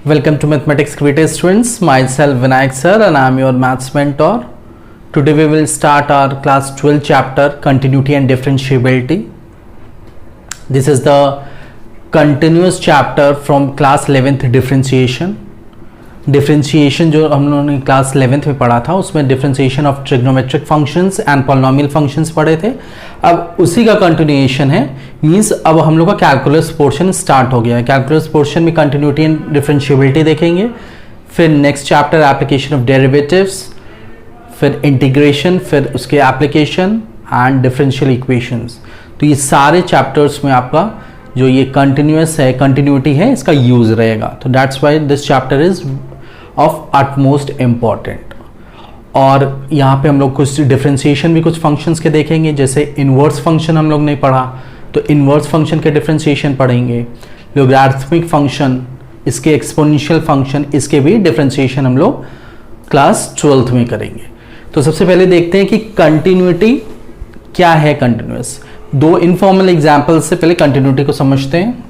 Welcome to Mathematics Creative Students. Myself Vinayak sir and I am your maths mentor. Today we will start our class 12 chapter Continuity and Differentiability. This is the continuous chapter from class 11th Differentiation. Differentiation जो हम लोगों ने class 11th में पढ़ा था उसमें differentiation of trigonometric functions and polynomial functions पढ़े थे. अब उसी का कंटिन्यूएशन है. मींस अब हम लोग का कैलकुलस पोर्शन स्टार्ट हो गया है. कैलकुलस पोर्शन में कंटिन्यूटी एंड डिफरेंशिएबिलिटी देखेंगे, फिर next chapter application of derivatives, फिर इंटीग्रेशन, फिर उसके एप्लीकेशन एंड डिफरेंशियल इक्वेशंस. तो ये सारे चैप्टर्स में आपका जो ये कंटिन्यूस है, कंटिन्यूटी है, इसका यूज रहेगा. तो that's why this chapter is of utmost important. और यहाँ पे हम लोग कुछ डिफरेंशिएशन भी कुछ फंक्शंस के देखेंगे. जैसे इन्वर्स फंक्शन हम लोग नहीं पढ़ा तो इन्वर्स फंक्शन के डिफरेंशिएशन पढ़ेंगे. लॉगरिथमिक फंक्शन, इसके एक्सपोनेंशियल फंक्शन, इसके भी डिफरेंशिएशन हम लोग क्लास 12th में करेंगे. तो सबसे पहले देखते हैं कि कंटिन्यूटी क्या है. कंटिन्यूस दो इनफॉर्मल एग्जाम्पल से पहले कंटिन्यूटी को समझते हैं.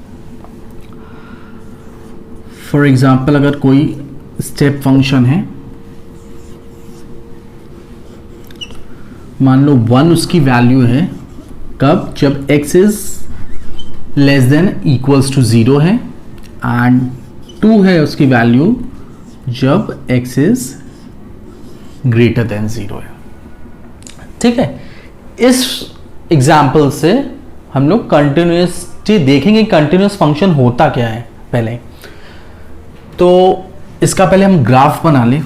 फॉर एग्जाम्पल अगर कोई स्टेप फंक्शन है, मान लो 1 उसकी वैल्यू है. कब? जब x is less than equals to 0 है, एंड 2 है उसकी वैल्यू जब x इज ग्रेटर देन 0 है. ठीक है. इस एग्जाम्पल से हम लोग कंटिन्यूटी देखेंगे. कंटिन्यूस फंक्शन होता क्या है पहले. तो इसका पहले हम ग्राफ बना लें.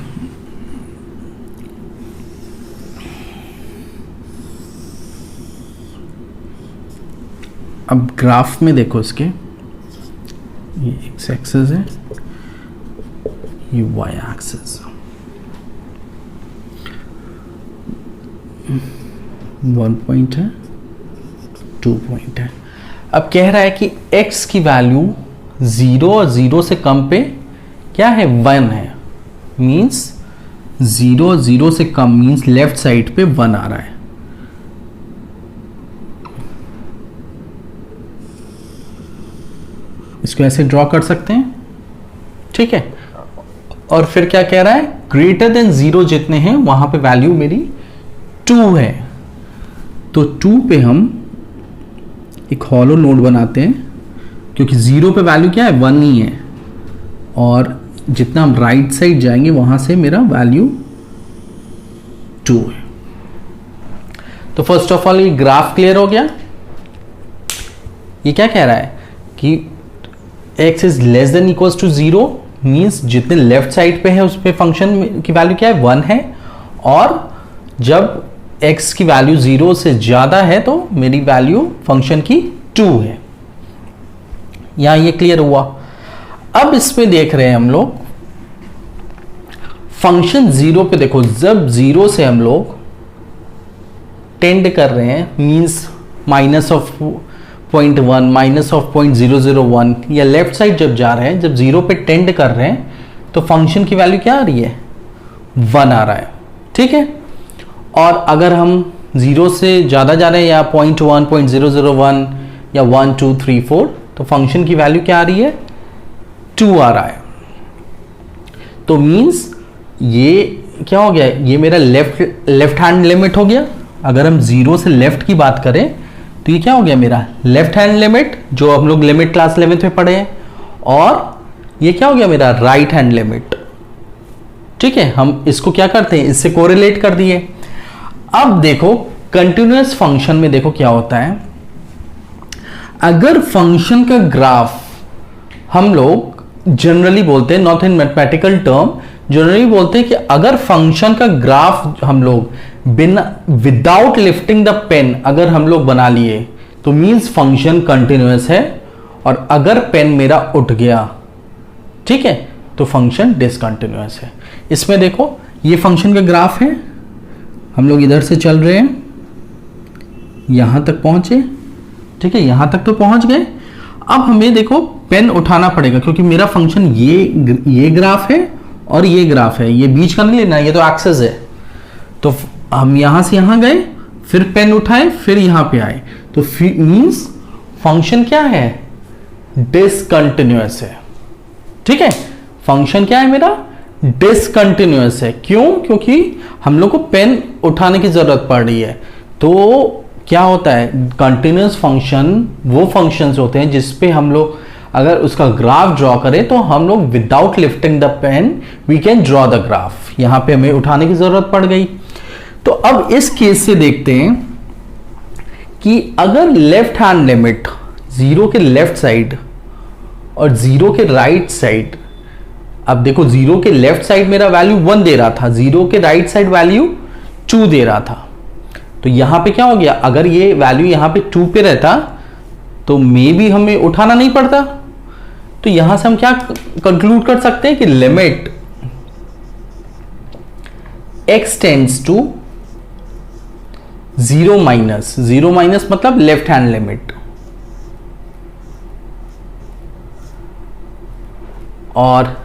अब ग्राफ में देखो, इसके ये एक्स एक्सिस है, ये वाई एक्सिस. 1 पॉइंट है, 2 पॉइंट है. अब कह रहा है कि x की वैल्यू 0 और 0 से कम पे क्या है, 1 है. मींस 0 और 0 से कम मींस लेफ्ट साइड पे 1 आ रहा है. इसको ऐसे ड्रॉ कर सकते हैं. ठीक है. और फिर क्या कह रहा है, ग्रेटर देन 0 जितने हैं वहां पे वैल्यू मेरी 2 है. तो 2 पे हम एक हॉलो नोड बनाते हैं, क्योंकि 0 पे वैल्यू क्या है, 1 ही है. और जितना हम राइट साइड जाएंगे वहां से मेरा वैल्यू 2 है. तो फर्स्ट ऑफ ऑल ये ग्राफ क्लियर हो गया. ये क्या कह रहा है कि x is less than equals to 0 means जितने लेफ्ट साइड पे है उस पे फंक्शन की वैल्यू क्या है, 1 है. और जब x की वैल्यू 0 से ज्यादा है तो मेरी वैल्यू फंक्शन की 2 है. यहां ये क्लियर हुआ. अब इसमें देख रहे हैं हम लोग फंक्शन 0 पे. देखो जब 0 से हम लोग टेंड कर रहे हैं, means minus of 0.1, minus of 0.001, या लेफ्ट साइड जब जा रहे हैं, जब 0 पे टेंड कर रहे हैं तो फंक्शन की वैल्यू क्या आ रही है, 1 आ रहा है. ठीक है. और अगर हम 0 से ज़्यादा जा रहे हैं या 0.1, 0.001 या 1, 2, 3, 4 तो फंक्शन की वैल्यू क्या आ रही है, 2 आ रहा है. तो मींस ये क्या हो गया, ये मेरा लेफ्ट हैंड लिमिट हो गया. अगर हम 0 से लेफ्ट की बात करें तो ये क्या हो गया, मेरा लेफ्ट हैंड लिमिट जो हम लोग लिमिट क्लास 11th में पढ़े हैं. और ये क्या हो गया, मेरा राइट हैंड लिमिट. ठीक है. हम इसको क्या करते हैं, इससे कोरिलेट कर दिए. अब देखो कंटिन्यूअस फंक्शन में देखो क्या होता है. अगर फंक्शन का ग्राफ हम लोग जनरली बोलते हैं, not in mathematical term, generally बोलते हैं कि अगर फंक्शन का ग्राफ हम लोग बिना विदाउट लिफ्टिंग द पेन अगर हम लोग बना लिए तो मींस फंक्शन कंटिन्यूअस है. और अगर पेन मेरा उठ गया, ठीक है, तो फंक्शन डिसकंटिन्यूअस है. इसमें देखो ये फंक्शन का ग्राफ है. हम लोग इधर से चल रहे हैं, यहां तक पहुंचे. ठीक है, यहां तक तो पहुंच गए. अब हमें देखो पेन उठाना पड़ेगा, क्योंकि मेरा फंक्शन ये ग्राफ है और ये ग्राफ है. ये बीच का नहीं लेना, ये तो एक्सेस है. तो हम यहां से यहां गए, फिर पेन उठाए, फिर यहां पे आए, तो मींस फंक्शन क्या है, डिसकंटिन्यूअस है. ठीक है, फंक्शन क्या है मेरा, डिसकंटिन्यूअस है। क्यों? क्योंकि हम लोग को पेन उठाने की जरूरत पड़ रही है। तो क्या होता है, कंटिन्यूअस फंक्शन वो फंक्शंस होते हैं जिसपे हम लोग अगर उसका ग्राफ ड्रॉ करें तो हम लोग without lifting the pen we can draw the graph. यहां पे हमें उठाने की जरूरत पड़ गई। तो अब इस केस से देखते हैं कि अगर लेफ्ट हैंड लिमिट 0 के लेफ्ट साइड और 0 के राइट साइड, अब देखो 0 के लेफ्ट साइड मेरा वैल्यू 1 दे रहा था, 0 के राइट साइड वैल्यू 2 दे रहा था। तो यहां पे क्या हो गया, अगर ये वैल्यू यहां पे 2 पे रहता तो मे भी हमें उठाना नहीं पड़ता। तो यहां से हम क्या कंक्लूड कर सकते हैं कि limit x tends to 0 minus, 0 minus मतलब लेफ्ट हैंड लिमिट, और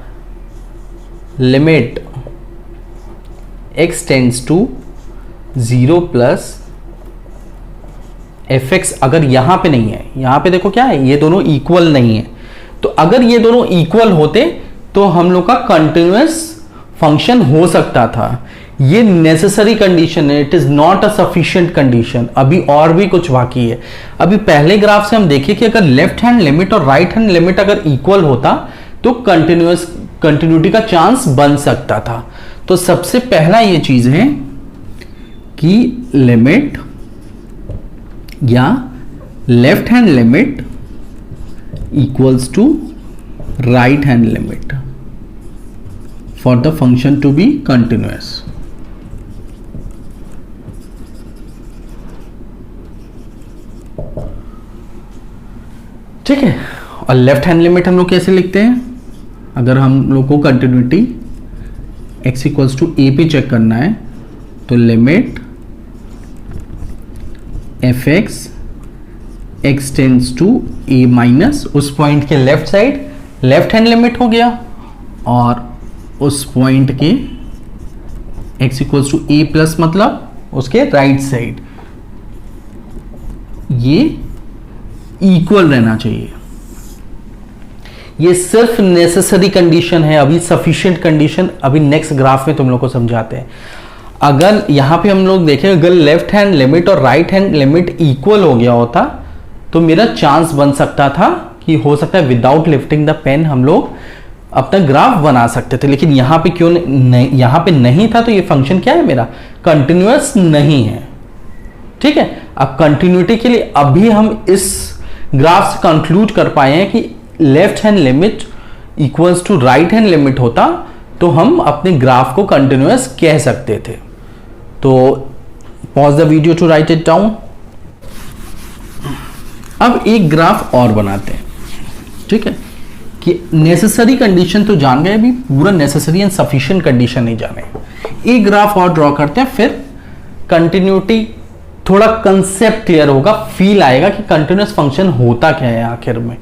limit x tends to 0 plus fx अगर यहां पे नहीं है, यहां पे देखो क्या है, ये दोनों इक्वल नहीं है। तो अगर ये दोनों इक्वल होते तो हम लोग का कंटिन्यूअस फंक्शन हो सकता था। ये नेसेसरी कंडीशन है, it is not a sufficient condition. अभी और भी कुछ बाकी है। अभी पहले ग्राफ से हम देखें कि अगर लेफ्ट हैंड लिमिट और राइट हैंड लिमिट अगर इक्वल होता तो कंटिन्यूटी का चांस बन सकता था। तो सबसे पहला ये चीज है कि लिमिट या left hand limit equals to right hand limit for the function to be continuous। ठीक है, और लेफ्ट हैंड लिमिट हम लोग कैसे लिखते हैं, अगर हम लोग को continuity x equals to a पे चेक करना है तो limit f x tends to a minus, उस पॉइंट के left side left hand limit हो गया, और उस पॉइंट के x equals to a plus मतलब उसके राइट साइड, ये इक्वल रहना चाहिए। ये सिर्फ नेसेसरी कंडीशन है, अभी सफिशिएंट कंडीशन अभी नेक्स्ट ग्राफ में तुम लोग को समझाते हैं। अगर यहां पे हम लोग देखें, अगर लेफ्ट हैंड लिमिट और राइट हैंड लिमिट इक्वल हो गया होता तो मेरा चांस बन सकता था कि हो सकता है विदाउट लिफ्टिंग द पेन हम लोग अपना ग्राफ बना सकते थे। लेकिन यहां पे क्यों नहीं, यहां पे नहीं था, तो ये फंक्शन क्या है मेरा, कंटिन्यूअस नहीं है। ठीक है, अब कंटिन्यूटी के लिए अभी हम इस ग्राफ से कंक्लूड कर पाए हैं कि left hand limit equals to right hand limit होता तो हम अपने ग्राफ को कंटिन्यूअस कह सकते थे। तो pause the video to write it down. अब एक ग्राफ और बनाते हैं। ठीक है, कि नेसेसरी कंडीशन तो जान गए, अभी पूरा नेसेसरी एंड सफिशिएंट कंडीशन नहीं जाने। एक ग्राफ और ड्रॉ करते हैं, फिर कंटिन्यूटी थोड़ा कंसेप्ट क्लियर होगा, फील आएगा कि कंटिन्यूअस फंक्शन होता क्या है आखिर में।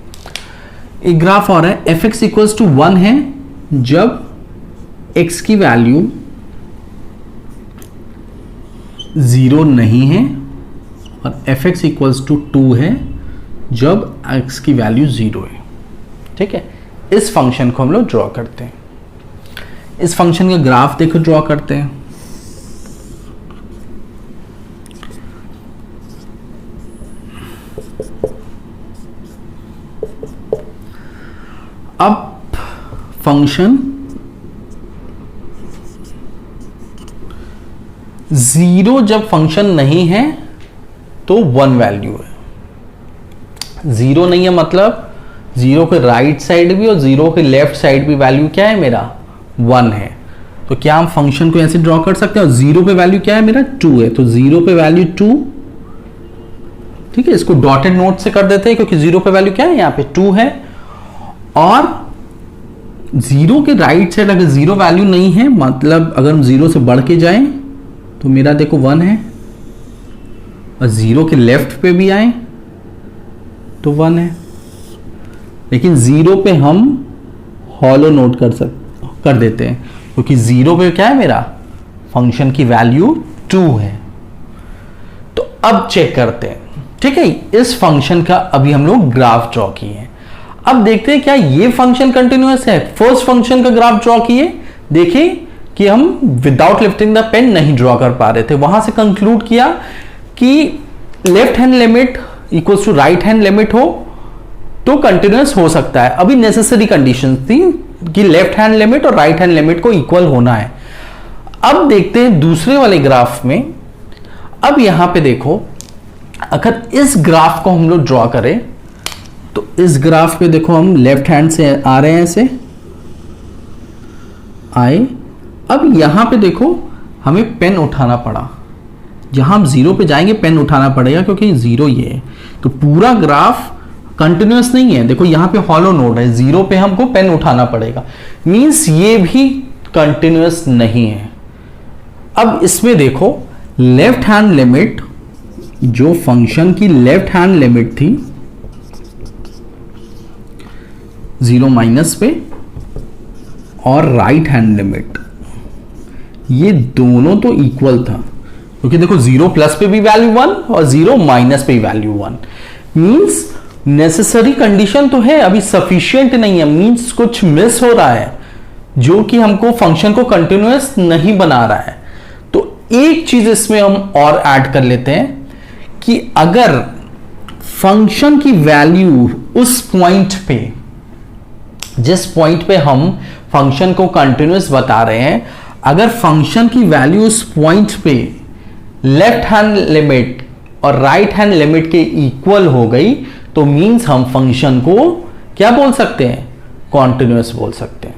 एक ग्राफ और है, एफ एक्स इक्वल्स टू 1 है जब x की वैल्यू 0 नहीं है, और एफ एक्स इक्वल्स टू 2 है जब x की वैल्यू 0 है। ठीक है, इस फंक्शन को हम लोग ड्रॉ करते हैं। इस फंक्शन का ग्राफ देखो ड्रॉ करते हैं। अब फंक्शन 0 जब फंक्शन नहीं है तो 1 वैल्यू है। 0 नहीं है मतलब 0 के राइट साइड भी और 0 के लेफ्ट साइड भी वैल्यू क्या है मेरा 1 है। तो क्या हम फंक्शन को ऐसे ड्रॉ कर सकते हैं, और 0 पे वैल्यू क्या है मेरा 2 है, तो 0 पे वैल्यू 2। ठीक है, इसको डॉटेड नोट से कर देते हैं क्योंकि 0 पे वैल्यू क्या है यहाँ पे 2 है, और 0 के राइट साइड अगर 0 वैल्यू नहीं है, मतलब अगर हम 0 से बढ़ के जाएं तो मेरा देखो 1 है, और 0 के लेफ्ट पे भी आए तो 1 है। लेकिन 0 पे हम हॉलो नोट कर देते हैं क्योंकि 0 पे क्या है मेरा फंक्शन की वैल्यू 2 है। तो अब चेक करते हैं। ठीक है, इस फंक्शन का अभी हम लोग ग्राफ ड्रॉ किए हैं। अब देखते हैं क्या ये फंक्शन कंटिन्यूअस है। फर्स्ट फंक्शन का ग्राफ ड्रॉ किए, देखिए कि हम विदाउट लिफ्टिंग द पेन नहीं ड्रॉ कर पा रहे थे, वहां से कंक्लूड किया कि left hand limit equals to right hand limit हो तो कंटिन्यूअस हो सकता है। अभी नेसेसरी कंडीशन थी कि लेफ्ट हैंड लिमिट और राइट हैंड लिमिट को इक्वल होना है। अब देखते हैं दूसरे वाले ग्राफ में। अब यहां पे देखो, अगर इस ग्राफ को हम लोग ड्रॉ करें तो इस ग्राफ पे देखो हम लेफ्ट हैंड से आ रहे हैं, ऐसे आए। अब यहां पे देखो हमें पेन उठाना पड़ा, जहां हम जीरो पे जाएंगे पेन उठाना पड़ेगा क्योंकि जीरो ये है, तो पूरा ग्राफ कंटिन्यूअस नहीं है। देखो यहां पे हॉलो नोड है, जीरो पे हमको पेन उठाना पड़ेगा, मींस ये भी कंटिन्यूअस नहीं है। अब इसमें देखो लेफ्ट हैंड लिमिट, जो फंक्शन की लेफ्ट हैंड लिमिट थी जीरो माइनस पे, और राइट हैंड लिमिट, ये दोनों तो इक्वल था क्योंकि देखो जीरो प्लस पे भी वैल्यू 1 और जीरो माइनस पे भी वैल्यू 1, मींस नेसेसरी कंडीशन तो है, अभी सफिशिएंट नहीं है, मींस कुछ मिस हो रहा है जो कि हमको फंक्शन को कंटिन्यूअस नहीं बना रहा है। तो एक चीज इसमें हम और ऐड कर लेते हैं कि अगर फंक्शन की वैल्यू उस पॉइंट पे, जिस पॉइंट पे हम फंक्शन को कंटिन्यूअस बता रहे हैं, अगर फंक्शन की वैल्यू उस पॉइंट पे लेफ्ट हैंड लिमिट और राइट हैंड लिमिट के इक्वल हो गई तो मींस हम फंक्शन को क्या बोल सकते हैं, कॉन्टिन्यूअस बोल सकते हैं।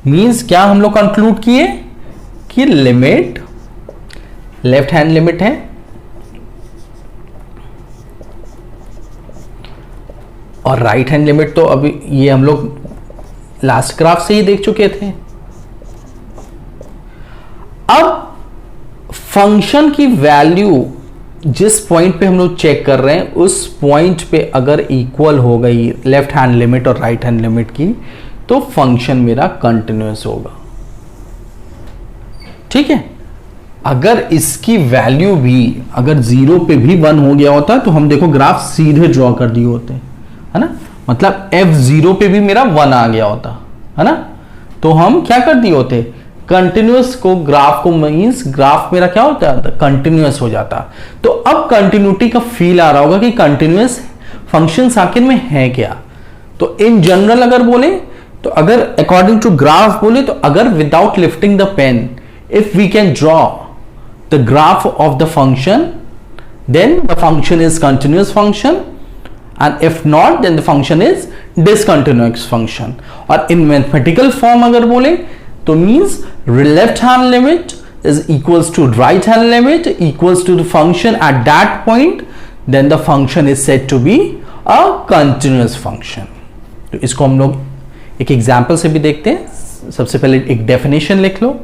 मींस क्या हम लोग कंक्लूड किए कि लिमिट लेफ्ट हैंड लिमिट है और राइट हैंड लिमिट तो अभी ये हम लोग लास्ट ग्राफ से ही देख चुके थे। अब फंक्शन की वैल्यू जिस पॉइंट पे हम लोग चेक कर रहे हैं उस पॉइंट पे अगर इक्वल हो गई लेफ्ट हैंड लिमिट और राइट हैंड लिमिट की तो फंक्शन मेरा कंटिन्यूअस होगा। ठीक है, अगर इसकी वैल्यू भी अगर जीरो पे भी 1 हो गया होता तो हम देखो ग्राफ सीधे ड्रॉ कर दिए होते, है ना, मतलब f0 पे भी मेरा 1 आ गया होता, है ना, तो हम क्या कर दिए होते, कंटिन्यूअस को ग्राफ को, मींस ग्राफ मेरा क्या होता है, कंटिन्यूअस हो जाता। तो अब कंटिन्यूटी का फील आ रहा होगा कि कंटिन्यूअस फंक्शन आखिर में है क्या। तो इन जनरल अगर बोले तो, अगर अकॉर्डिंग टू ग्राफ बोले तो, अगर without lifting the pen if we can draw the graph of the function then the function is continuous function, and if not then the function is discontinuous function। और in mathematical form अगर बोले तो means left hand limit is equals to right hand limit equals to the function at that point, then the function is said to be a continuous function। तो इसको हम लोग एक example से भी देखते हैं। सबसे पहले एक डेफिनेशन लिख लो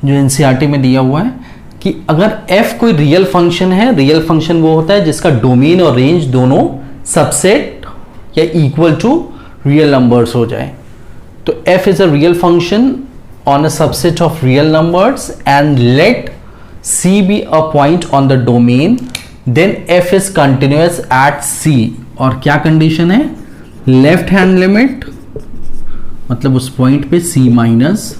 जो एनसीईआरटी में दिया हुआ है कि अगर f कोई रियल फंक्शन है, रियल फंक्शन वो होता है जिसका डोमेन और रेंज दोनों सबसेट या इक्वल टू रियल नंबर्स हो जाए। तो f is a real function on a subset of real numbers and let c be a point on the domain, then f is continuous at c। और क्या condition है, left hand limit मतलब उस point पे c minus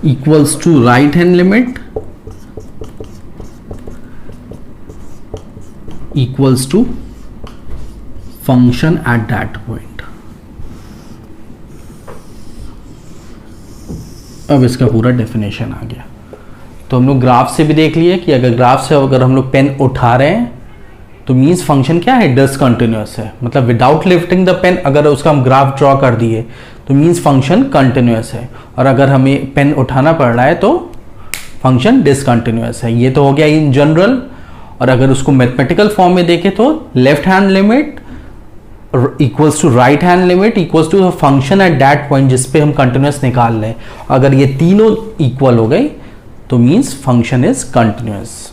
equals to right hand limit equals to function at that point। अब इसका पूरा definition आ गया। तो हम लोग ग्राफ से भी देख लिए कि अगर ग्राफ से अगर हम लोग पेन उठा रहे हैं तो मीन्स फंक्शन क्या है, डिसकंटिन्यूअस है, मतलब विदाउट लिफ्टिंग द पेन अगर उसका हम ग्राफ ड्रॉ कर दिए तो मीन्स फंक्शन कंटिन्यूअस है, और अगर हमें पेन उठाना पड़ रहा है तो फंक्शन डिसकंटिन्यूअस है। ये तो हो गया इन जनरल। और अगर उसको मैथमेटिकल फॉर्म में देखें तो left hand limit equals to right hand limit equals to function at that point जिस पे हम कंटिन्यूअस निकाल रहे हैं। अगर ये तीनों इक्वल हो गई तो मीन्स फंक्शन इज कंटिन्यूअस।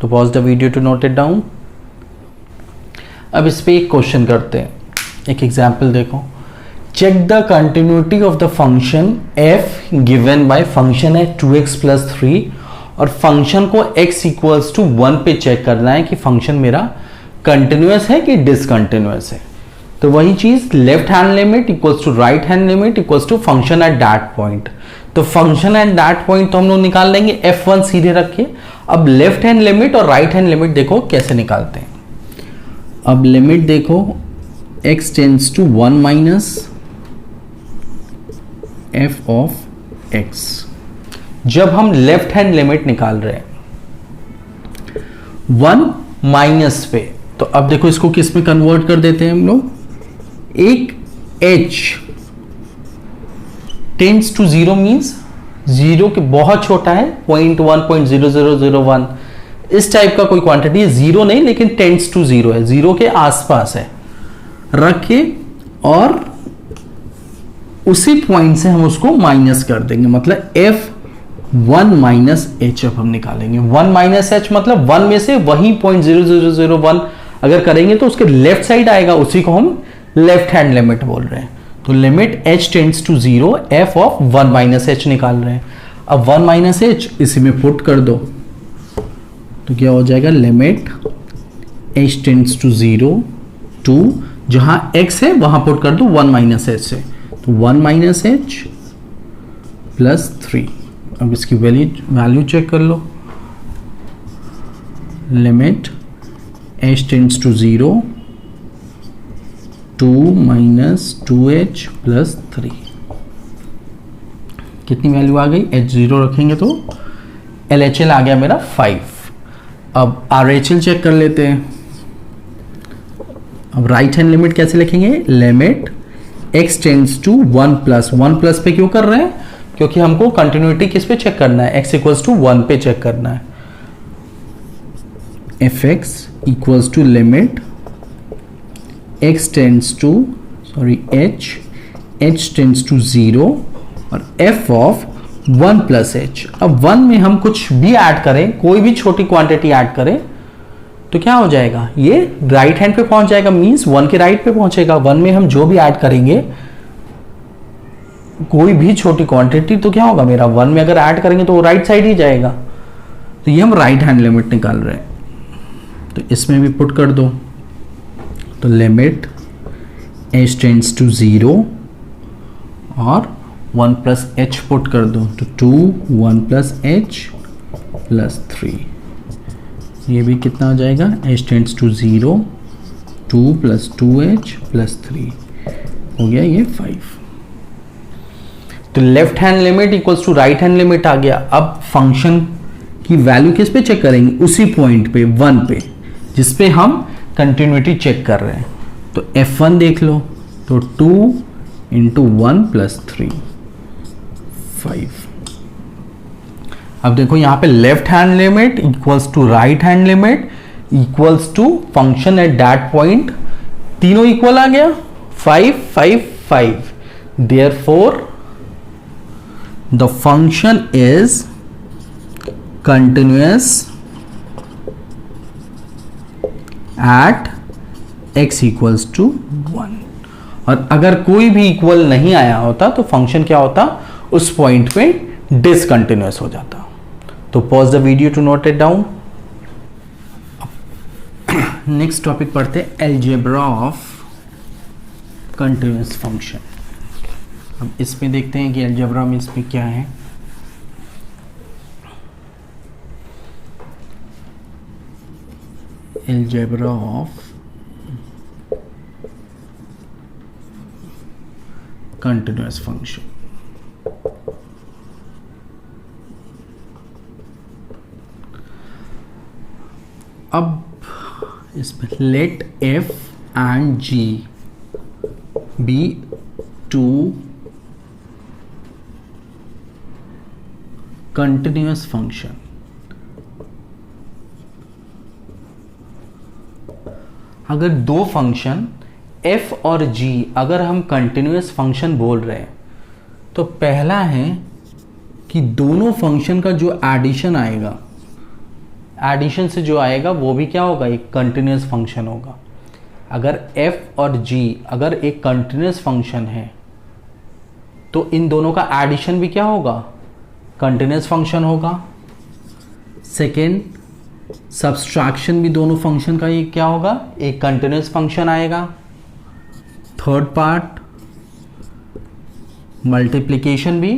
तो pause the video to note it down. अब इस पे एक क्वेश्चन करते हैं, एक एग्जाम्पल देखो। check the continuity of the function f given by function at 2x plus 3 और फंक्शन को x इक्वल्स टू 1 पे चेक करना है कि फंक्शन मेरा कंटिन्यूअस है कि डिसकंटिन्यूअस है। तो वही चीज left hand limit equals to right hand limit equals to function at that point. तो फंक्शन एट दैट पॉइंट तो हम लोग निकाल लेंगे f1 सीधे रख के। अब लेफ्ट हैंड लिमिट और राइट हैंड लिमिट देखो कैसे निकालते हैं। अब लिमिट देखो x tends to 1 minus f of x। जब हम लेफ्ट हैंड लिमिट निकाल रहे हैं 1 माइनस पे, तो अब देखो इसको किस में कन्वर्ट कर देते हैं हम लोग। एक h टेंड्स टू 0 मीन्स 0 के बहुत छोटा है, 0.1 0.0001 इस टाइप का कोई क्वांटिटी है, 0 नहीं लेकिन टेंड्स टू 0 है, 0 के आसपास है रख के, और उसी पॉइंट से हम उसको माइनस कर देंगे, मतलब f1 माइनस h अब हम निकालेंगे। 1 माइनस h मतलब 1 में से वही 0.0001 अगर करेंगे तो उसके लेफ्ट साइड आएगा, उसी को हम लेफ्ट हैंड लिमिट बोल रहे हैं। तो limit h tends to 0 f of 1 minus h निकाल रहे हैं। अब 1 माइनस h इसी में पुट कर दो तो क्या हो जाएगा, limit h tends to 0 to जहां x है वहां पुट कर दो 1 माइनस h से, तो 1 माइनस h प्लस 3। अब इसकी वैल्यू चेक कर लो। Limit h tends to 0 2 minus 2h plus 3। कितनी वैल्यू आ गई, h0 रखेंगे तो LHL आ गया मेरा 5। अब RHL चेक कर लेते हैं। अब राइट हैंड लिमिट कैसे लिखेंगे, limit x tends to 1 plus पे क्यों कर रहे हैं, क्योंकि हमको कंटिन्यूटी किस पे चेक करना है, x इक्वल्स टू 1 पे चेक करना है। fx equals to limit x tends to h tends to 0 और f ऑफ 1 प्लस h। अब 1 में हम कुछ भी ऐड करें, कोई भी छोटी क्वांटिटी ऐड करें तो क्या हो जाएगा, ये राइट हैंड पे पहुंच जाएगा, मींस 1 के राइट पे पहुंचेगा। 1 में हम जो भी ऐड करेंगे कोई भी छोटी क्वांटिटी तो क्या होगा मेरा, 1 में अगर ऐड करेंगे तो वो राइट साइड ही जाएगा। तो ये हम राइट हैंड लिमिट निकाल रहे हैं, तो इसमें भी पुट कर दो। तो लिमिट h टेंड्स टू 0 और 1 प्लस h पुट कर दो, तो 2 1 प्लस h प्लस 3। ये भी कितना हो जाएगा, h tends to 0 2 plus 2h plus 3 हो गया ये 5। तो left hand limit equals to right hand limit आ गया। अब फंक्शन की वैल्यू किस पे चेक करेंगे, उसी पॉइंट पे 1 पे जिस पे हम कंटिन्यूटी चेक कर रहे हैं। तो f1 देख लो, तो 2 इंटू 1 प्लस 3 5। अब देखो यहां पे left hand limit equals to right hand limit equals to function at that point, तीनों इक्वल आ गया 5 5 5। Therefore the function is continuous at x equals to 1। और अगर कोई भी इक्वल नहीं आया होता तो फंक्शन क्या होता, उस पॉइंट पे डिसकंटिन्यूअस हो जाता। तो pause the video to note it down. Next topic पढ़ते हैं, अलजेब्रा ऑफ कंटिन्यूअस फंक्शन। अब इसमें देखते हैं कि अलजेब्रा में इसमें क्या है। Algebra of continuous function. अब इसमें let f and g be to continuous function. अगर दो फंक्शन f और g अगर हम कंटिन्यूअस फंक्शन बोल रहे हैं तो पहला है कि दोनों फंक्शन का जो एडिशन आएगा, एडिशन से जो आएगा वो भी क्या होगा, एक कंटिन्यूअस फंक्शन होगा। अगर f और g अगर एक कंटिन्यूअस फंक्शन है तो इन दोनों का एडिशन भी क्या होगा, कंटिन्यूअस फंक्शन होगा। सेकेंड, सब्सट्रैक्शन भी दोनों फंक्शन का ये क्या होगा, एक कंटिन्यूस फंक्शन आएगा। थर्ड पार्ट, मल्टीप्लिकेशन भी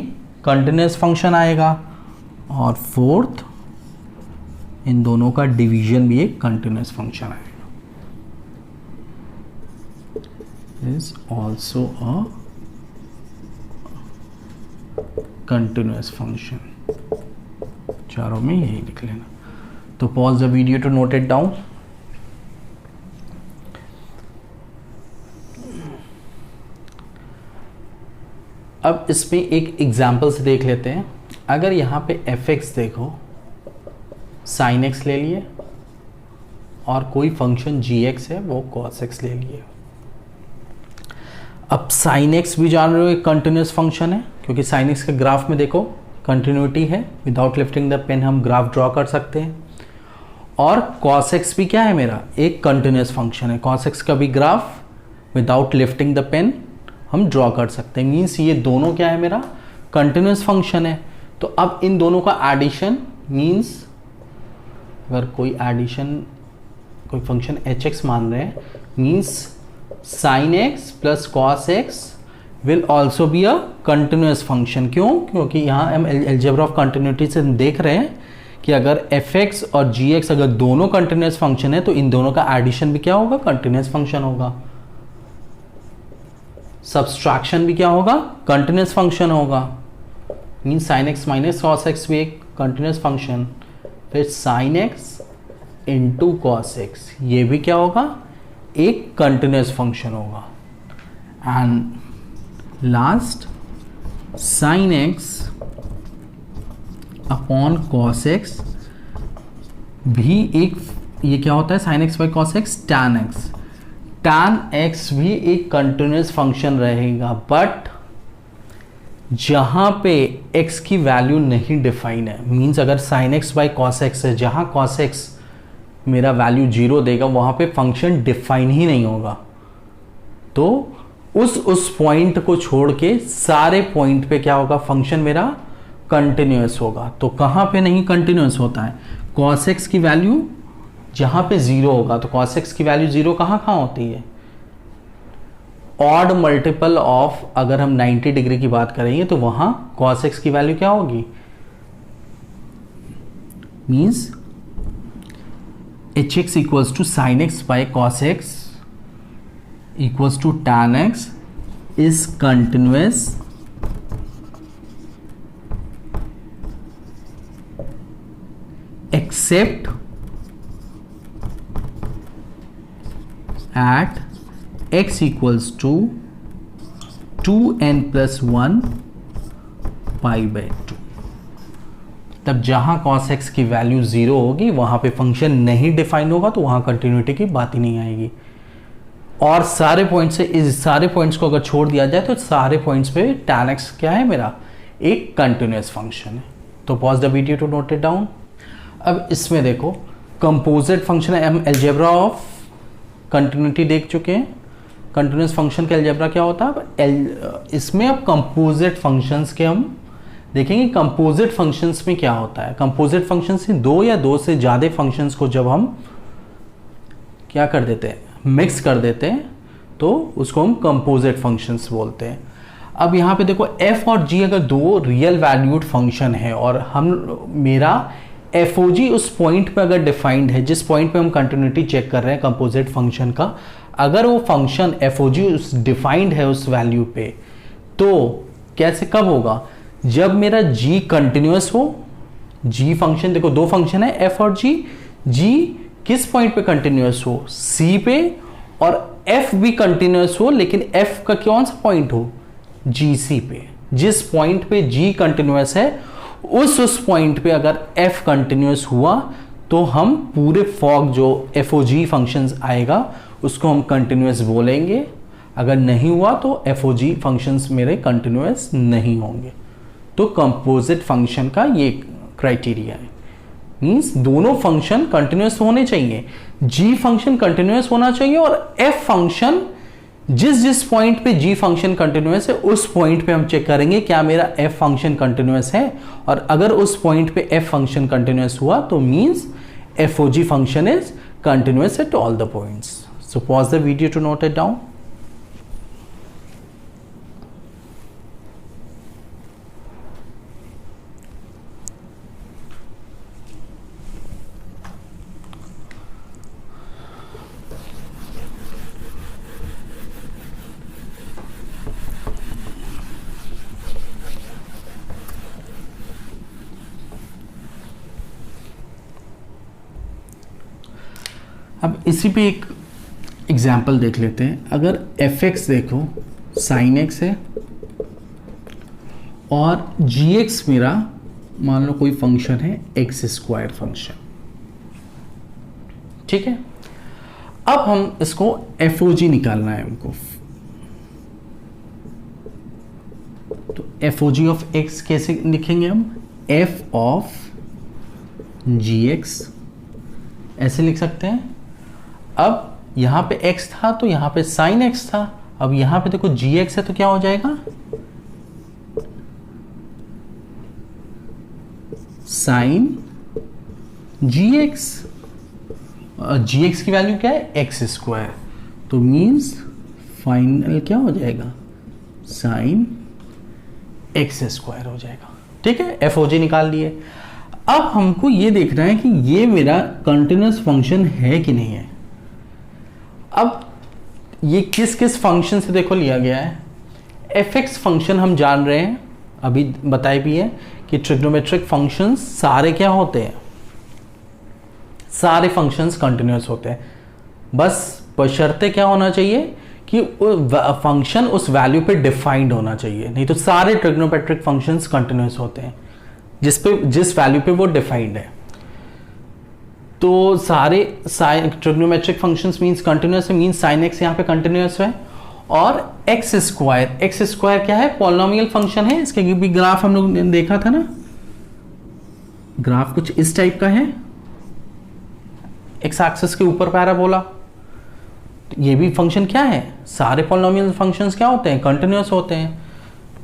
कंटिन्यूस फंक्शन आएगा। और फोर्थ, इन दोनों का डिवीजन भी एक कंटिन्यूस फंक्शन आएगा। Is also a continuous function. चारों में यही लिख लेना। तो pause the video to note it down. अब इसमें एक एग्जाम्पल से देख लेते हैं। अगर यहाँ पे fx देखो, sin x ले लिए और कोई फंक्शन gx है वो cos x ले लिए। अब sin x भी जान रहे हो एक कंटिन्यूस फंक्शन है, क्योंकि sin x के ग्राफ में देखो कंटिन्यूटी है, विदाउट लिफ्टिंग द पेन हम ग्राफ ड्रॉ कर सकते हैं। और cos x भी क्या है मेरा, एक कंटिन्यूस फंक्शन है। cos x का भी graph without lifting the pen हम ड्रॉ कर सकते हैं। मीन्स ये दोनों क्या है, मेरा कंटिन्यूस फंक्शन है। तो अब इन दोनों का एडिशन मीन्स, अगर कोई एडिशन कोई फंक्शन hx मान रहे हैं, means sin x plus cos x will also be a continuous function. क्यों? क्योंकि यहाँ हम एल्जेब्रा ऑफ कंटिन्यूटी से देख रहे हैं कि अगर fx और gx अगर दोनों कंटिन्यूस फंक्शन है तो इन दोनों का एडिशन भी क्या होगा, कंटिन्यूस फंक्शन होगा। सब्सट्रैक्शन भी क्या होगा, कंटिन्यूस फंक्शन होगा। Means sin x minus cos x भी एक कंटिन्यूस फंक्शन। फिर sin x into cos x ये भी क्या होगा, एक कंटिन्यूस फंक्शन होगा। And last sin x upon cos x भी एक, ये क्या होता है sin x by cos x, tan x। tan x भी एक कंटिन्यूस फंक्शन रहेगा, बट जहां पे x की वैल्यू नहीं डिफाइन है। मींस अगर sin x by cos x है, जहां cos x मेरा वैल्यू 0 देगा वहां पे फंक्शन डिफाइन ही नहीं होगा। तो उस पॉइंट को छोड़ के सारे पॉइंट पे क्या होगा, फंक्शन मेरा कंटिन्यूस होगा। तो कहां पे नहीं कंटिन्यूस होता है, cos x की वैल्यू जहां पे 0 होगा। तो cos x की वैल्यू 0 कहां होती है, ऑड मल्टीपल ऑफ, अगर हम 90 डिग्री की बात करेंगे तो वहां cos x की वैल्यू क्या होगी, means hx equals to sin x by cos x equals to tan x is continuous except at x equals to 2n plus 1 pi by 2। तब जहां cos x की वैल्यू 0 होगी वहां पे फंक्शन नहीं डिफाइन होगा, तो वहां कंटिन्यूटी की बात ही नहीं आएगी। और सारे पॉइंट्स से इस सारे पॉइंट्स को अगर छोड़ दिया जाए तो सारे पॉइंट्स पे tan x क्या है, मेरा एक कंटिन्यूस फंक्शन है। तो pause the video to note it down. अब इसमें देखो कंपोजिट फंक्शन है, हम अलजेब्रा ऑफ कंटिन्यूटी देख चुके हैं। कंटिन्यूस फंक्शन का अलजेब्रा क्या होता है, इसमें अब कंपोजिट फंक्शंस के हम देखेंगे। कंपोजिट फंक्शंस में क्या होता है, कंपोजिट फंक्शंस से दो या दो से ज़्यादा फंक्शंस को जब हम क्या कर देते हैं, मिक्स कर देते हैं, तो उसको हम कंपोजिट फंक्शंस बोलते हैं। अब यहाँ पे देखो f और g अगर दो रियल वैल्यूड फंक्शन है और हम मेरा FOG उस पॉइंट पे अगर डिफाइंड है, जिस पॉइंट पे हम कंटिन्यूटी चेक कर रहे हैं कंपोजिट फंक्शन का, अगर वो फंक्शन FOG उस डिफाइंड है उस वैल्यू पे, तो कैसे कब होगा, जब मेरा g कंटिन्यूस हो। g फंक्शन देखो दो फंक्शन है f और g किस पॉइंट पे कंटिन्यूस हो, c पे, और f भी कंटिन्यूस हो, लेकिन f का कौन सा पॉइंट हो, gc पे। जिस पॉइंट पे g कंटिन्यूस है उस पॉइंट पे अगर f कंटिन्यूस हुआ तो हम पूरे फॉग जो FOG फंक्शंस आएगा उसको हम कंटिन्यूस बोलेंगे। अगर नहीं हुआ तो FOG फंक्शंस मेरे कंटिन्यूस नहीं होंगे। तो कंपोजिट फंक्शन का ये क्राइटेरिया है, मींस दोनों फंक्शन कंटिन्यूस होने चाहिए। g फंक्शन कंटिन्यूस होना चाहिए और f फंक्शन जिस जिस पॉइंट पे g फंक्शन कंटिन्यूअस है उस पॉइंट पे हम चेक करेंगे क्या मेरा f फंक्शन कंटिन्यूअस है, और अगर उस पॉइंट पे f फंक्शन कंटिन्यूअस हुआ तो means FOG function is continuous at all the points. So pause the video to note it down. अब इसी पे एक एग्जाम्पल देख लेते हैं. अगर fx देखो sin x है और gx मेरा मान लो कोई फंक्शन है x स्क्वायर फंक्शन, ठीक है. अब हम इसको FOG निकालना है हमको. तो FOG ऑफ x कैसे लिखेंगे हम? f ऑफ gx ऐसे लिख सकते हैं. अब यहां पे x था तो यहां पे sin x था. अब यहां पे देखो gx है तो क्या हो जाएगा? sin gx. gx की वैल्यू क्या है? x square. तो मींस फाइनल क्या हो जाएगा? sin x स्क्वायर हो जाएगा. ठीक है, FOG निकाल लिए. अब हमको ये देखना है कि ये मेरा कंटिन्यूअस फंक्शन है कि नहीं है. अब ये किस किस फंक्शन से देखो लिया गया है. fx फंक्शन हम जान रहे हैं, अभी बताए भी है कि ट्रिग्नोमेट्रिक फंक्शंस सारे क्या होते हैं? सारे फंक्शंस कंटिन्यूअस होते हैं. बस बशर्ते क्या होना चाहिए कि फंक्शन उस वैल्यू पे डिफाइंड होना चाहिए, नहीं तो सारे ट्रिग्नोमेट्रिक फंक्शंस कंटिन्यूअस होते हैं जिस वैल्यू पे वो डिफाइंड है. तो सारे ट्रिग्नोमेट्रिक फंक्शंस मींस कंटिन्यूअस है, मींस sin x यहाँ पे कंटिन्यूअस है. और x स्क्वायर क्या है? पॉलिनोमियल फंक्शन है. इसके भी ग्राफ हम लोग ने देखा था ना. ग्राफ कुछ इस टाइप का है, x एक्सिस के ऊपर पैराबोला. ये भी फंक्शन क्या है? सारे पॉलिनोमियल फंक्शंस क्या होते हैं? कंटिन्यूअस होते हैं.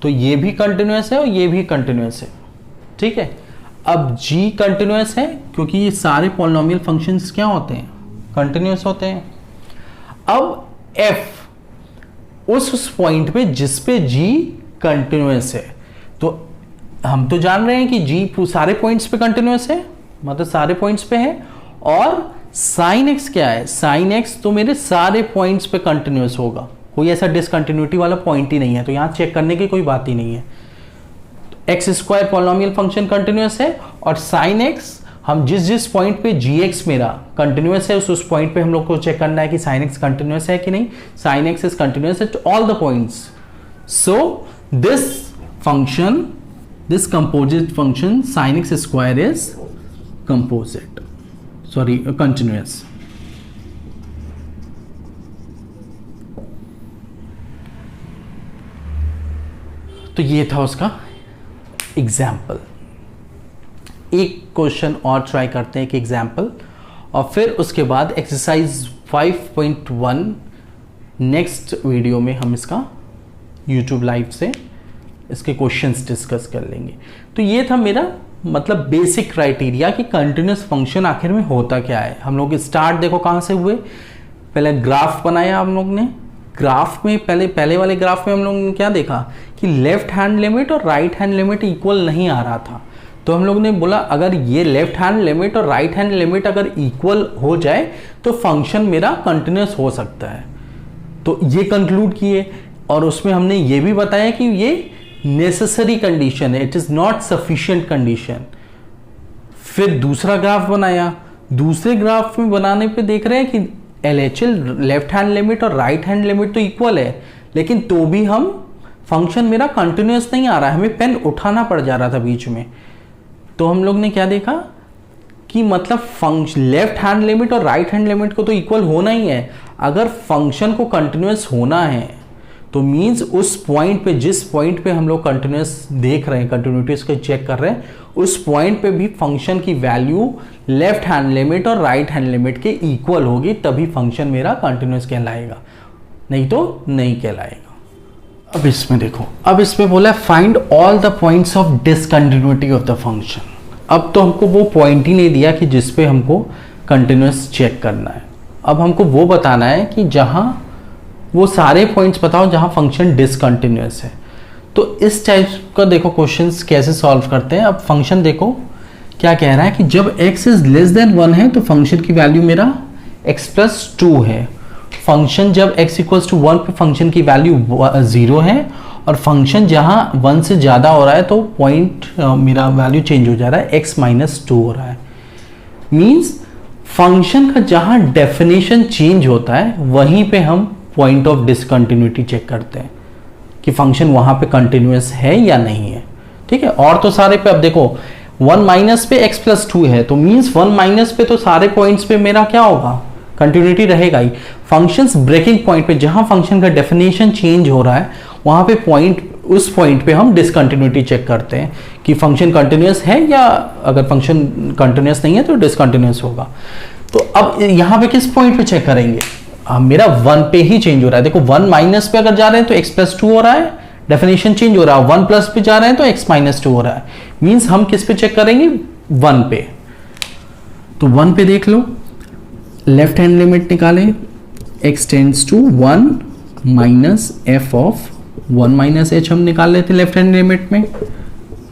तो ये भी कंटिन्यूअस है और ये भी कंटिन्यूअस है. ठीक है. अब g कंटिन्यूअस है क्योंकि ये सारे पॉलिनोमियल फंक्शंस क्या होते हैं? कंटिन्यूअस होते हैं. अब f उस पॉइंट पे जिस पे g कंटिन्यूअस है, तो हम तो जान रहे हैं कि g सारे पॉइंट्स पे कंटिन्यूअस है, मतलब सारे पॉइंट्स पे है. और sin x क्या है? sin x तो मेरे सारे पॉइंट्स पे कंटिन्यूअस होगा, कोई ऐसा डिसकंटिन्यूटी वाला पॉइंट ही नहीं है. तो यहां चेक करने की कोई बात ही नहीं है. X square polynomial function continuous है और sin x हम जिस पॉइंट पे gx मेरा कंटिन्यूअस है उस पॉइंट पे हम लोग को चेक करना है कि sin x कंटिन्यूअस है कि नहीं. sin x is continuous at all the points. So this function, this composite function sin x square is continuous. तो ये था उसका एग्जाम्पल. एक क्वेश्चन और ट्राई करते हैं, एक एग्जाम्पल, और फिर उसके बाद एक्सरसाइज 5.1 नेक्स्ट वीडियो में हम इसका यूट्यूब लाइव से इसके क्वेश्चंस डिस्कस कर लेंगे. तो ये था मेरा मतलब बेसिक क्राइटेरिया कि कंटिन्यूअस फंक्शन आखिर में होता क्या है. हम लोग स्टार्ट देखो कहाँ से हुए. पहले ग्राफ बनाया हम लोग ने. ग्राफ में पहले वाले ग्राफ में हम लोग ने क्या देखा कि लेफ्ट हैंड लिमिट और राइट हैंड लिमिट इक्वल नहीं आ रहा था. तो हम लोग ने बोला अगर ये लेफ्ट हैंड लिमिट और राइट हैंड लिमिट अगर इक्वल हो जाए तो फंक्शन मेरा कंटिन्यूअस हो सकता है. तो ये कंक्लूड किए. और उसमें हमने ये भी बताया कि ये नेसेसरी कंडीशन है, it is not sufficient condition. फिर दूसरा ग्राफ बनाया. दूसरे ग्राफ में बनाने पे देख रहे हैं कि LHL लेफ्ट हैंड लिमिट और राइट हैंड लिमिट तो इक्वल है, लेकिन तो भी हम फंक्शन मेरा कंटिन्यूअस नहीं आ रहा है, हमें पेन उठाना पड़ जा रहा था बीच में. तो हम लोग ने क्या देखा कि मतलब फंक्शन लेफ्ट हैंड लिमिट और राइट हैंड लिमिट को तो इक्वल होना ही है. अगर फंक्शन को कंटिन्यूअस होना है तो मींस उस पॉइंट पे, जिस पॉइंट पे हम लोग कंटिन्यूअस देख रहे हैं, कंटिन्यूटीज को चेक कर रहे हैं, उस पॉइंट पे भी फंक्शन की वैल्यू लेफ्ट हैंड लिमिट और राइट हैंड लिमिट के इक्वल होगी, तभी फंक्शन मेरा कंटिन्यूअस कहलाएगा. नहीं तो नहीं कहलाएगा। अब इसमें देखो, अब इसमें बोला है find all the points of discontinuity of the function. अब तो हमको वो पॉइंट ही नहीं दिया कि जिस पे हमको कंटिन्यूस चेक करना है। अब हमको वो बताना है कि जहाँ वो सारे पॉइंट्स बताओ जहाँ फंक्शन डिसकंटिन्यूस है। तो इस टाइप का देखो क्वेश्चंस कैसे सॉल्व करते हैं। अब फंक्शन देखो क्या कह रहा है कि जब x इज लेस देन 1 है तो फंक्शन की वैल्यू मेरा x प्लस 2 है। फंक्शन जब x इक्वल्स टू 1 पे फंक्शन की वैल्यू 0 है, और फंक्शन जहाँ 1 से ज़्यादा हो रहा है तो पॉइंट मेरा वैल्यू चेंज हो जा रहा है, x माइनस 2 हो रहा है। मीन्स फंक्शन का जहाँ डेफिनेशन चेंज होता है वहीं पे हम पॉइंट ऑफ डिसकंटिन्यूटी चेक करते हैं कि फंक्शन वहाँ पे कंटिन्यूस है या नहीं है। ठीक है, और तो सारे पे अब देखो 1 माइनस पे x प्लस 2 है तो मीन्स 1 माइनस पे तो सारे पॉइंट्स पे मेरा क्या होगा, कंटिन्यूटी रहेगा ही। फंक्शंस ब्रेकिंग पॉइंट पे जहां फंक्शन का डेफिनेशन चेंज हो रहा है वहां पे पॉइंट, उस पॉइंट पे हम डिसकंटिन्यूटी चेक करते हैं कि फंक्शन कंटिन्यूस है, या अगर फंक्शन कंटिन्यूस नहीं है तो डिसकंटिन्यूस होगा। तो अब यहां पे किस पॉइंट पे चेक करेंगे, मेरा 1 पे ही चेंज हो रहा है। देखो 1 माइनस पे अगर जा रहे हैं तो x प्लस 2 हो रहा है, डेफिनेशन चेंज हो रहा है। 1 प्लस पे जा रहे हैं तो x माइनस 2 हो रहा है। मीन्स हम किस पे चेक करेंगे, 1 पे। तो 1 पे देख लो, लेफ्ट हैंड लिमिट निकाले, x tends to 1 minus f of 1 minus h हम निकाल लेते हैं लेफ्ट हैंड लिमिट में।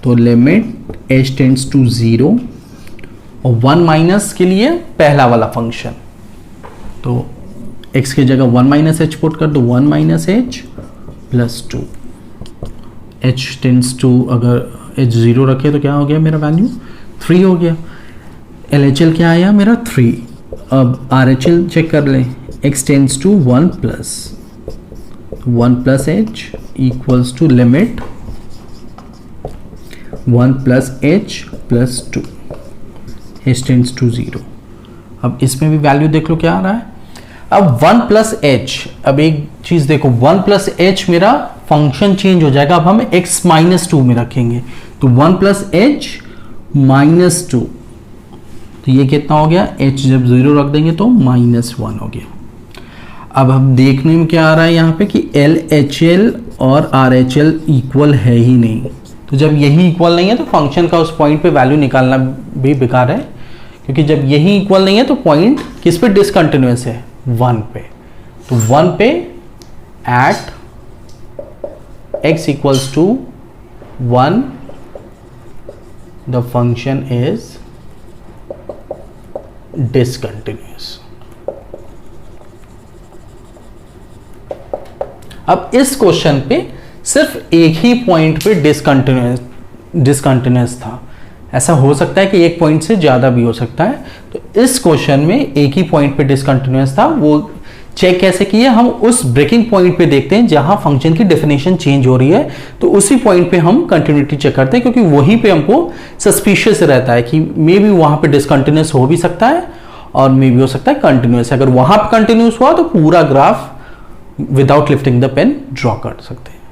तो लिमिट h टेंड्स टू 0 और 1 माइनस के लिए पहला वाला फंक्शन, तो x की जगह 1 माइनस h पुट कर दो, 1 minus h plus 2। h tends to, अगर h 0 रखे तो क्या हो गया मेरा वैल्यू 3 हो गया। LHL क्या आया मेरा 3। अब RHL चेक कर ले, x tends to 1 plus 1 plus h equals to limit 1 plus h plus 2, h tends to 0। अब इसमें भी वैल्यू देख लो क्या आ रहा है। अब 1 प्लस h, अब एक चीज देखो 1 प्लस h मेरा फंक्शन चेंज हो जाएगा। अब हम x माइनस 2 में रखेंगे तो 1 प्लस h माइनस 2, तो ये कितना हो गया, h जब 0 रख देंगे तो माइनस 1 हो गया। अब हम देखने में क्या आ रहा है यहाँ पे कि LHL और RHL इक्वल है ही नहीं। तो जब यही इक्वल नहीं है तो फंक्शन का उस पॉइंट पे वैल्यू निकालना भी बेकार है, क्योंकि जब यही इक्वल नहीं है तो पॉइंट किस पे डिसकंटिन्यूअस है, 1 पे। तो 1 पे at x equals to 1 the function is discontinuous. अब इस क्वेश्चन पे सिर्फ एक ही पॉइंट पे डिसकंटिन्यूअस था। ऐसा हो सकता है कि एक पॉइंट से ज़्यादा भी हो सकता है। तो इस क्वेश्चन में एक ही पॉइंट पे डिसकंटिन्यूअस था। वो चेक कैसे किए, हम उस ब्रेकिंग पॉइंट पे देखते हैं जहां फंक्शन की डेफिनेशन चेंज हो रही है, तो उसी पॉइंट पे हम कंटिन्यूटी चेक करते हैं, क्योंकि वहीं पे हमको सस्पिशियस रहता है कि मे बी वहां पे डिसकंटिन्यूअस हो भी सकता है और मे बी हो सकता है कंटिन्यूअस। अगर वहां पे कंटिन्यूअस हुआ तो पूरा graph without lifting the pen draw कर सकते हैं।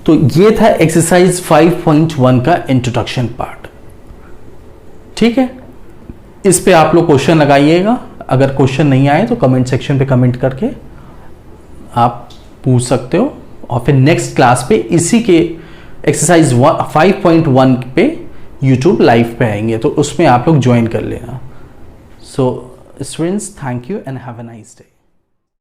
तो ये था एक्सरसाइज 5.1 का इंट्रोडक्शन पार्ट। ठीक है, इस पे आप लोग क्वेश्चन लगाइएगा। अगर क्वेश्चन नहीं आए तो कमेंट सेक्शन पे कमेंट करके आप पूछ सकते हो, और फिर नेक्स्ट क्लास पे इसी के एक्सरसाइज 5.1 पे यूट्यूब लाइव पे आएंगे, तो उसमें आप लोग ज्वाइन कर लेना। So students, thank you and have a nice day.